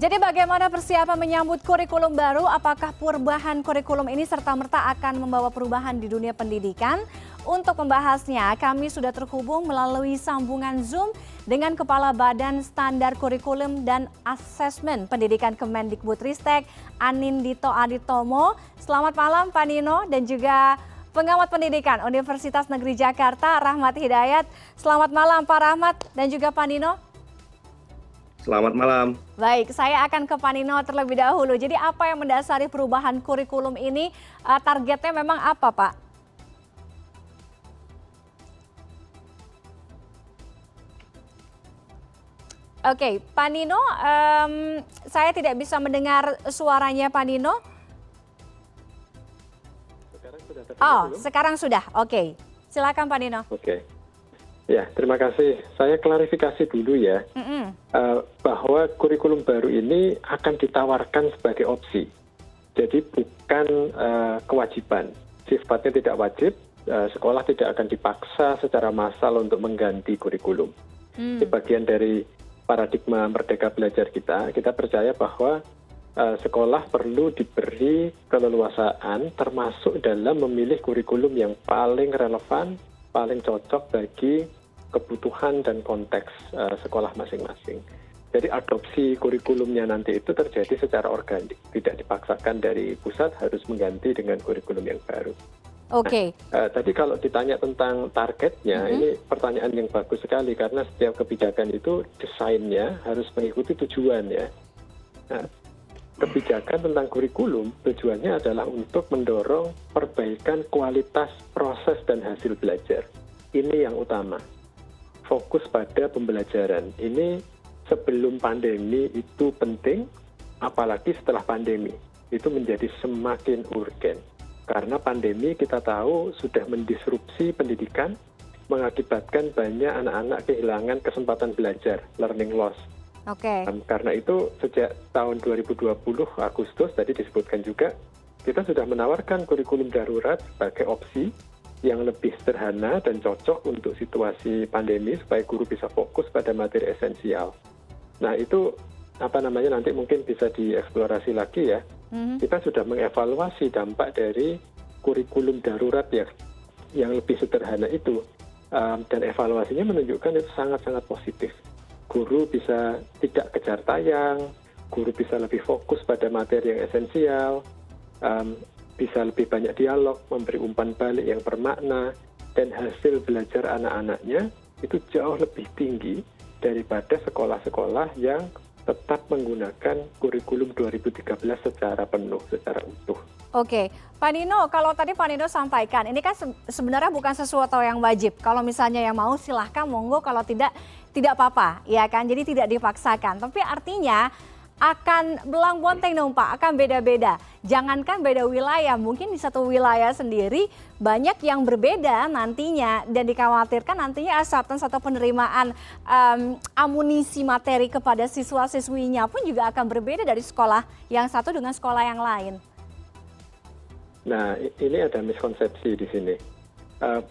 Jadi bagaimana persiapan menyambut kurikulum baru? Apakah perubahan kurikulum ini serta-merta akan membawa perubahan di dunia pendidikan? Untuk membahasnya, kami sudah terhubung melalui sambungan Zoom dengan Kepala Badan Standar Kurikulum dan Asesmen Pendidikan Kemendikbudristek, Anindito Aditomo. Selamat malam Pak Nino dan juga Pengamat Pendidikan Universitas Negeri Jakarta, Rahmat Hidayat. Selamat malam Pak Rahmat dan juga Pak Nino. Selamat malam. Baik, saya akan ke Pak Nino terlebih dahulu. Jadi apa yang mendasari perubahan kurikulum ini? Targetnya memang apa, Pak? Oke, Pak Nino, saya tidak bisa mendengar suaranya Pak Nino. Sekarang sudah terdengar belum? Sekarang sudah. Oke, silakan Pak Nino. Oke. Ya, terima kasih. Saya klarifikasi dulu ya, bahwa kurikulum baru ini akan ditawarkan sebagai opsi. Jadi bukan kewajiban. Sifatnya tidak wajib, sekolah tidak akan dipaksa secara massal untuk mengganti kurikulum. Di bagian dari paradigma Merdeka Belajar kita percaya bahwa sekolah perlu diberi keleluasaan termasuk dalam memilih kurikulum yang paling relevan, paling cocok bagi kebutuhan dan konteks sekolah masing-masing. Jadi adopsi kurikulumnya nanti itu terjadi secara organik, tidak dipaksakan dari pusat harus mengganti dengan kurikulum yang baru. Oke. Tadi kalau ditanya tentang targetnya, ini pertanyaan yang bagus sekali karena setiap kebijakan itu desainnya harus mengikuti tujuan ya. Nah, kebijakan tentang kurikulum tujuannya adalah untuk mendorong perbaikan kualitas proses dan hasil belajar. Ini yang utama. Fokus pada pembelajaran. Ini sebelum pandemi itu penting, apalagi setelah pandemi. Itu menjadi semakin urgen. Karena pandemi kita tahu sudah mendisrupsi pendidikan, mengakibatkan banyak anak-anak kehilangan kesempatan belajar, learning loss. Oke. Karena itu sejak tahun 2020 Agustus tadi disebutkan juga, kita sudah menawarkan kurikulum darurat sebagai opsi yang lebih sederhana dan cocok untuk situasi pandemi supaya guru bisa fokus pada materi esensial. Nah itu nanti mungkin bisa dieksplorasi lagi ya. Kita sudah mengevaluasi dampak dari kurikulum darurat yang lebih sederhana itu. Dan evaluasinya menunjukkan itu sangat-sangat positif. Guru bisa tidak kejar tayang, guru bisa lebih fokus pada materi yang esensial, bisa lebih banyak dialog, memberi umpan balik yang bermakna, dan hasil belajar anak-anaknya itu jauh lebih tinggi daripada sekolah-sekolah yang tetap menggunakan kurikulum 2013 secara penuh, secara utuh. Oke, Pak Nino, kalau tadi Pak Nino sampaikan, ini kan sebenarnya bukan sesuatu yang wajib. Kalau misalnya yang mau silahkan, monggo, kalau tidak apa-apa, ya kan? Jadi tidak dipaksakan. Tapi artinya akan belang bonteng dong Pak, akan beda-beda. Jangankan beda wilayah, mungkin di satu wilayah sendiri banyak yang berbeda nantinya dan dikhawatirkan nantinya acceptance atau penerimaan amunisi materi kepada siswa-siswinya pun juga akan berbeda dari sekolah yang satu dengan sekolah yang lain. Nah, ini ada miskonsepsi di sini.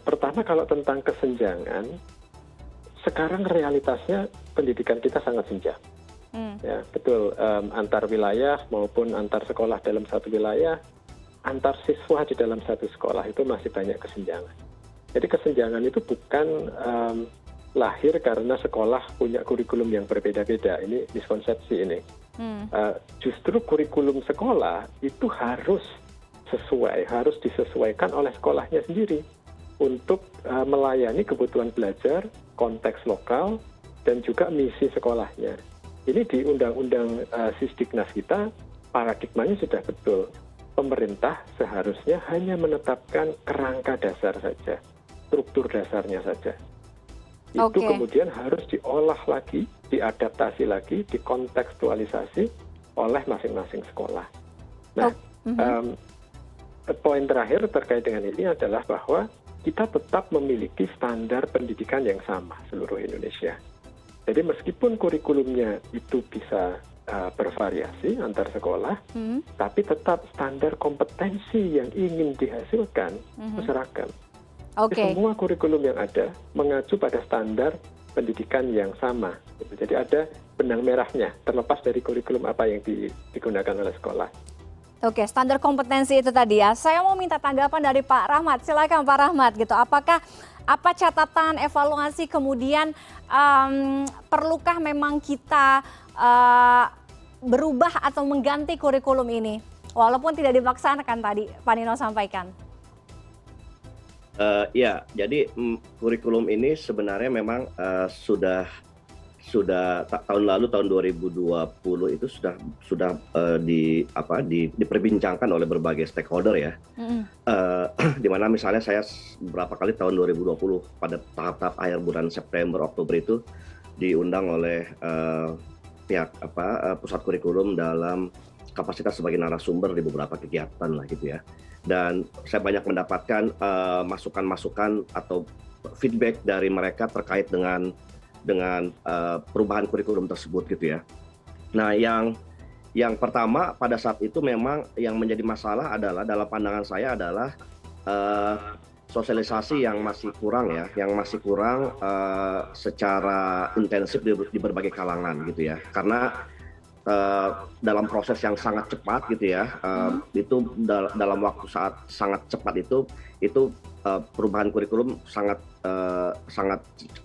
Pertama kalau tentang kesenjangan, sekarang realitasnya pendidikan kita sangat senjang. Ya, betul, antar wilayah maupun antar sekolah dalam satu wilayah, antar siswa di dalam satu sekolah itu masih banyak kesenjangan. Jadi kesenjangan itu bukan lahir karena sekolah punya kurikulum yang berbeda-beda. Ini miskonsepsi ini. Justru kurikulum sekolah itu harus disesuaikan oleh sekolahnya sendiri untuk melayani kebutuhan belajar, konteks lokal, dan juga misi sekolahnya. Ini di Undang-Undang Sisdiknas kita, paradigmanya sudah betul. Pemerintah seharusnya hanya menetapkan kerangka dasar saja, struktur dasarnya saja. Itu kemudian harus diolah lagi, diadaptasi lagi, dikontekstualisasi oleh masing-masing sekolah. Nah, poin terakhir terkait dengan ini adalah bahwa kita tetap memiliki standar pendidikan yang sama seluruh Indonesia. Jadi meskipun kurikulumnya itu bisa bervariasi antar sekolah, tapi tetap standar kompetensi yang ingin dihasilkan itu seragam. Semua kurikulum yang ada mengacu pada standar pendidikan yang sama. Jadi ada benang merahnya, terlepas dari kurikulum apa yang digunakan oleh sekolah. Oke, standar kompetensi itu tadi ya. Saya mau minta tanggapan dari Pak Rahmat. Silakan Pak Rahmat gitu. Apakah apa catatan evaluasi kemudian perlukah memang kita berubah atau mengganti kurikulum ini? Walaupun tidak dilaksanakan tadi Pak Nino sampaikan. Ya, jadi kurikulum ini sebenarnya memang sudah tahun lalu, tahun 2020 itu sudah diperbincangkan oleh berbagai stakeholder ya. Di mana misalnya saya beberapa kali tahun 2020 pada tahap-tahap akhir bulan September Oktober itu diundang oleh pihak pusat kurikulum dalam kapasitas sebagai narasumber di beberapa kegiatan lah gitu ya. Dan saya banyak mendapatkan masukan-masukan atau feedback dari mereka terkait dengan perubahan kurikulum tersebut gitu ya. Nah, yang pertama pada saat itu memang yang menjadi masalah adalah dalam pandangan saya adalah sosialisasi yang masih kurang ya, secara intensif di berbagai kalangan gitu ya. Karena dalam proses yang sangat cepat gitu ya, itu dalam waktu sangat cepat itu perubahan kurikulum sangat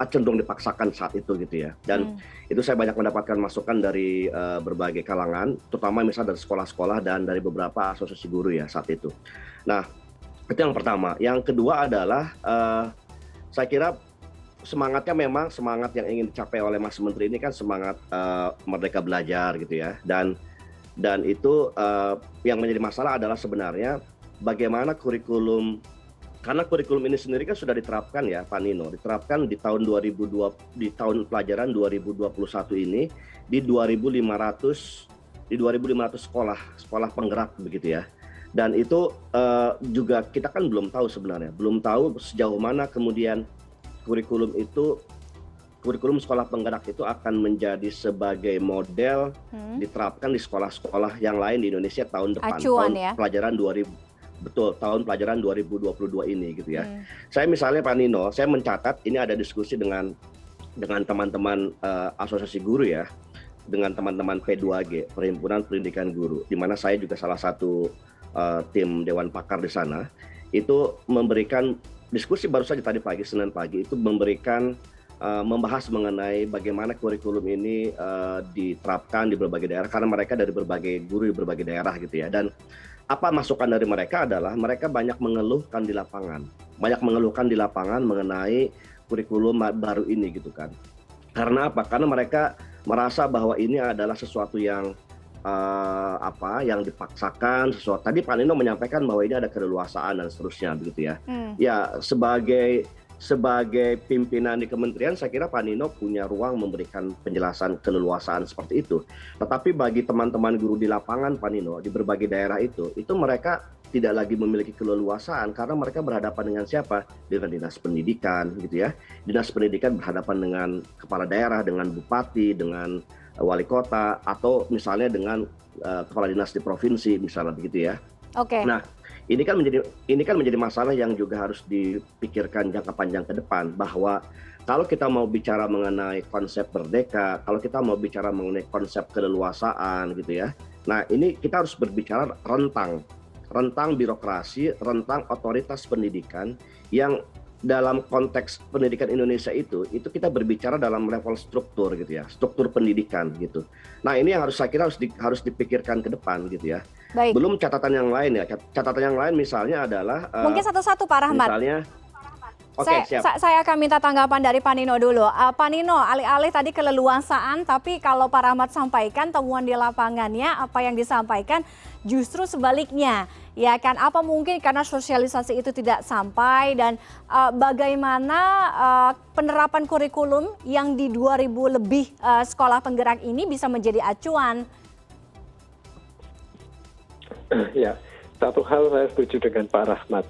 cenderung dipaksakan saat itu gitu ya. Dan itu saya banyak mendapatkan masukan dari berbagai kalangan, terutama misalnya dari sekolah-sekolah dan dari beberapa asosiasi guru ya saat itu. Nah, itu yang pertama. Yang kedua adalah saya kira semangatnya memang semangat yang ingin dicapai oleh Mas Menteri ini kan semangat merdeka belajar gitu ya. Dan itu yang menjadi masalah adalah sebenarnya bagaimana kurikulum. Karena kurikulum ini sendiri kan sudah diterapkan ya Pak Nino, diterapkan di tahun 2020, di tahun pelajaran 2021 ini di 2.500 sekolah penggerak begitu ya. Dan itu juga kita kan belum tahu sebenarnya, belum tahu sejauh mana kemudian kurikulum sekolah penggerak itu akan menjadi sebagai model diterapkan di sekolah-sekolah yang lain di Indonesia tahun depan, Acuan, tahun ya? pelajaran 2000. Betul, tahun pelajaran 2022 ini gitu ya. Saya misalnya Pak Nino, saya mencatat ini ada diskusi dengan teman-teman asosiasi guru ya, dengan teman-teman P2G, Perhimpunan Pendidikan Guru, di mana saya juga salah satu tim dewan pakar di sana. Itu memberikan diskusi baru saja tadi pagi, Senin pagi, itu membahas mengenai bagaimana kurikulum ini diterapkan di berbagai daerah, karena mereka dari berbagai guru di berbagai daerah gitu ya. Dan apa masukan dari mereka adalah mereka banyak mengeluhkan di lapangan mengenai kurikulum baru ini gitu kan. Karena apa? Karena mereka merasa bahwa ini adalah sesuatu yang yang dipaksakan, sesuatu. Tadi Pak Nino menyampaikan bahwa ini ada keleluasaan dan seterusnya begitu ya. Ya, sebagai pimpinan di kementerian, saya kira Pak Nino punya ruang memberikan penjelasan keleluasaan seperti itu. Tetapi bagi teman-teman guru di lapangan, Pak Nino, di berbagai daerah itu mereka tidak lagi memiliki keleluasaan karena mereka berhadapan dengan siapa? Dengan dinas pendidikan, gitu ya. Dinas pendidikan berhadapan dengan kepala daerah, dengan bupati, dengan wali kota, atau misalnya dengan kepala dinas di provinsi, misalnya begitu ya. Oke. Nah, ini kan menjadi masalah yang juga harus dipikirkan jangka panjang ke depan, bahwa kalau kita mau bicara mengenai konsep merdeka, kalau kita mau bicara mengenai konsep keleluasaan gitu ya. Nah, ini kita harus berbicara rentang birokrasi, rentang otoritas pendidikan yang dalam konteks pendidikan Indonesia itu kita berbicara dalam level struktur gitu ya, struktur pendidikan gitu. Nah, ini yang saya kira harus dipikirkan ke depan gitu ya. Baik. Belum catatan yang lain ya. Catatan yang lain misalnya adalah mungkin satu-satu Pak Rahmat. Misalnya, oke, siap. Saya akan minta tanggapan dari Pak Nino dulu. Pak Nino, alih-alih tadi keleluasaan, tapi kalau Pak Rahmat sampaikan temuan di lapangannya, apa yang disampaikan justru sebaliknya. Ya kan, apa mungkin karena sosialisasi itu tidak sampai, dan bagaimana penerapan kurikulum yang di 2.000 lebih sekolah penggerak ini bisa menjadi acuan? Ya, satu hal saya setuju dengan Pak Rahmat,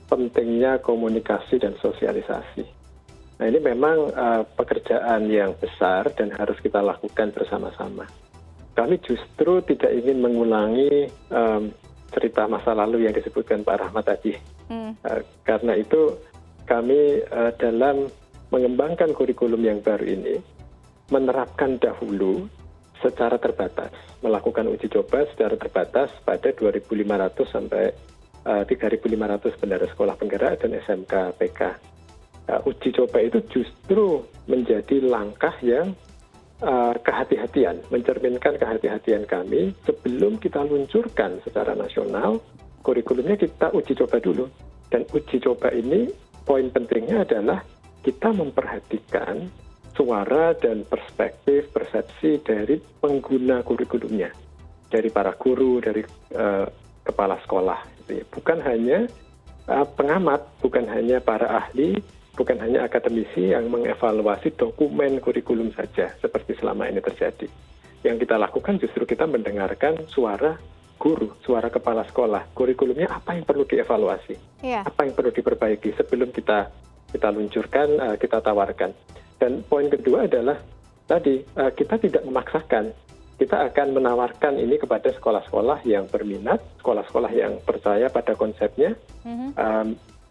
pentingnya komunikasi dan sosialisasi. Nah, ini memang pekerjaan yang besar dan harus kita lakukan bersama-sama. Kami justru tidak ingin mengulangi cerita masa lalu yang disebutkan Pak Rahmat tadi. Karena itu kami dalam mengembangkan kurikulum yang baru ini, menerapkan dahulu secara terbatas, melakukan uji coba secara terbatas pada 2.500 sampai 3.500 bendara sekolah penggerak dan SMK PK. Uji coba itu justru menjadi langkah yang kehati-hatian, mencerminkan kehati-hatian kami sebelum kita luncurkan secara nasional, kurikulumnya kita uji coba dulu. Dan uji coba ini poin pentingnya adalah kita memperhatikan suara dan perspektif, persepsi dari pengguna kurikulumnya, dari para guru, dari kepala sekolah. Bukan hanya pengamat, bukan hanya para ahli, bukan hanya akademisi yang mengevaluasi dokumen kurikulum saja, seperti selama ini terjadi. Yang kita lakukan justru kita mendengarkan suara guru, suara kepala sekolah, kurikulumnya apa yang perlu dievaluasi, apa yang perlu diperbaiki sebelum kita luncurkan, kita tawarkan. Dan poin kedua adalah tadi kita tidak memaksakan, kita akan menawarkan ini kepada sekolah-sekolah yang berminat, sekolah-sekolah yang percaya pada konsepnya.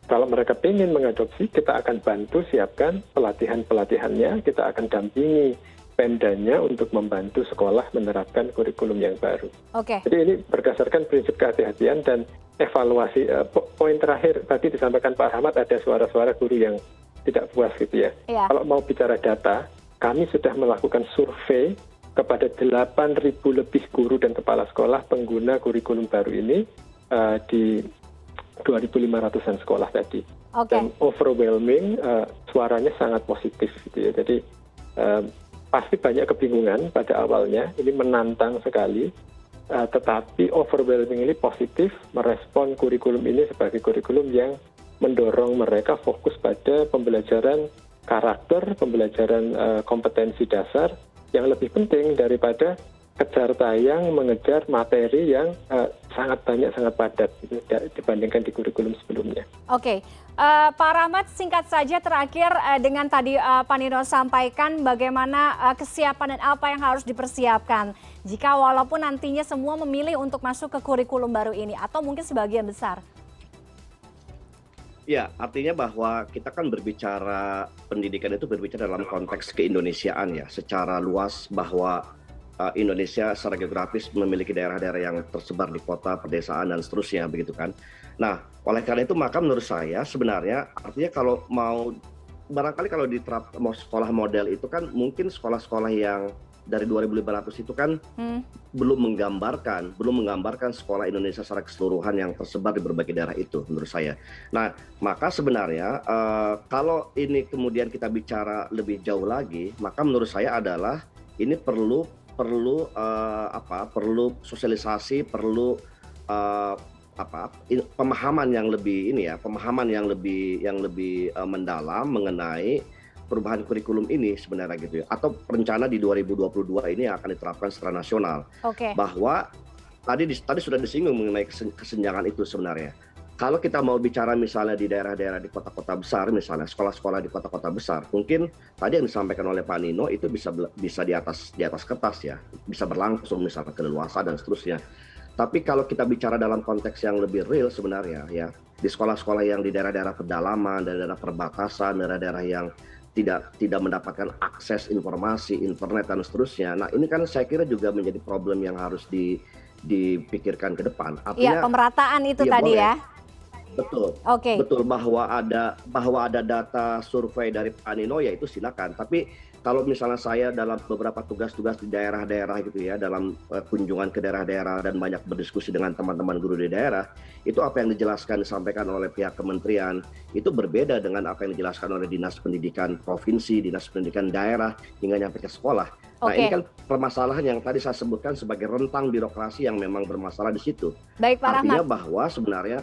Kalau mereka ingin mengadopsi, kita akan bantu siapkan pelatihan-pelatihannya, kita akan dampingi Pemdanya untuk membantu sekolah menerapkan kurikulum yang baru. Jadi ini berdasarkan prinsip kehati-hatian dan evaluasi. Poin terakhir tadi disampaikan Pak Ahmad, ada suara-suara guru yang tidak puas gitu ya. Kalau mau bicara data, kami sudah melakukan survei kepada 8.000 lebih guru dan kepala sekolah pengguna kurikulum baru ini di 2.500-an sekolah tadi. Dan overwhelming, suaranya sangat positif gitu ya. Jadi pasti banyak kebingungan pada awalnya, ini menantang sekali, tetapi overwhelmingly positif merespon kurikulum ini sebagai kurikulum yang mendorong mereka fokus pada pembelajaran karakter, pembelajaran kompetensi dasar yang lebih penting daripada kejar tayang mengejar materi yang sangat banyak, sangat padat gitu, dibandingkan di kurikulum sebelumnya. Pak Rahmat, singkat saja terakhir dengan tadi Pak Nino sampaikan bagaimana kesiapan dan apa yang harus dipersiapkan jika walaupun nantinya semua memilih untuk masuk ke kurikulum baru ini atau mungkin sebagian besar. Ya, artinya bahwa kita kan berbicara pendidikan itu berbicara dalam konteks keindonesiaan ya, secara luas bahwa Indonesia secara geografis memiliki daerah-daerah yang tersebar di kota, pedesaan, dan seterusnya begitu kan. Nah, oleh karena itu maka menurut saya sebenarnya artinya kalau mau barangkali kalau diterap mau sekolah model itu kan mungkin sekolah-sekolah yang dari 2.500 itu kan belum menggambarkan sekolah Indonesia secara keseluruhan yang tersebar di berbagai daerah itu menurut saya. Nah, maka sebenarnya kalau ini kemudian kita bicara lebih jauh lagi, maka menurut saya adalah ini perlu sosialisasi, perlu pemahaman yang lebih mendalam mengenai perubahan kurikulum ini sebenarnya gitu ya, atau rencana di 2022 ini akan diterapkan secara nasional. Bahwa tadi sudah disinggung mengenai kesenjangan itu sebenarnya. Kalau kita mau bicara misalnya di daerah-daerah di kota-kota besar, misalnya sekolah-sekolah di kota-kota besar, mungkin tadi yang disampaikan oleh Pak Nino itu bisa di atas kertas ya, bisa berlangsung misalnya keleluasaan dan seterusnya. Tapi kalau kita bicara dalam konteks yang lebih real sebenarnya ya, di sekolah-sekolah yang di daerah-daerah pedalaman, daerah-daerah perbatasan, daerah-daerah yang tidak mendapatkan akses informasi, internet dan seterusnya. Nah, ini kan saya kira juga menjadi problem yang harus dipikirkan ke depan. Artinya pemerataan itu ya, tadi boleh. Ya. Betul bahwa ada data survei dari Pak Nino ya itu silakan. Tapi kalau misalnya saya dalam beberapa tugas-tugas di daerah-daerah gitu ya, dalam kunjungan ke daerah-daerah dan banyak berdiskusi dengan teman-teman guru di daerah, itu apa yang disampaikan oleh pihak kementerian itu berbeda dengan apa yang dijelaskan oleh Dinas Pendidikan Provinsi, Dinas Pendidikan Daerah hingga nyampe ke sekolah. Nah, ini kan permasalahan yang tadi saya sebutkan sebagai rentang birokrasi yang memang bermasalah di situ. Baik, Pak Rahmat. Artinya bahwa sebenarnya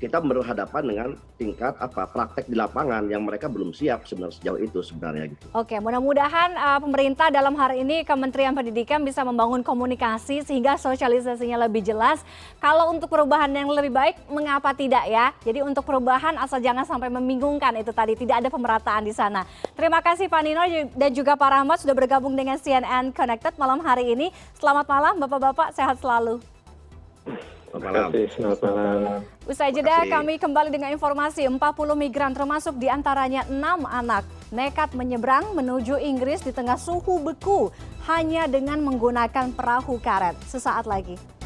kita berhadapan dengan tingkat praktek di lapangan yang mereka belum siap sebenarnya sejauh itu sebenarnya gitu. Mudah-mudahan pemerintah dalam hari ini Kementerian Pendidikan bisa membangun komunikasi sehingga sosialisasinya lebih jelas. Kalau untuk perubahan yang lebih baik, mengapa tidak ya? Jadi untuk perubahan asal jangan sampai membingungkan itu tadi, tidak ada pemerataan di sana. Terima kasih Pak Nino dan juga Pak Rahmat sudah bergabung dengan CNN Connected malam hari ini. Selamat malam Bapak-Bapak, sehat selalu. Selamat malam. Usai jeda kami kembali dengan informasi 40 migran termasuk diantaranya 6 anak nekat menyeberang menuju Inggris di tengah suhu beku hanya dengan menggunakan perahu karet. Sesaat lagi.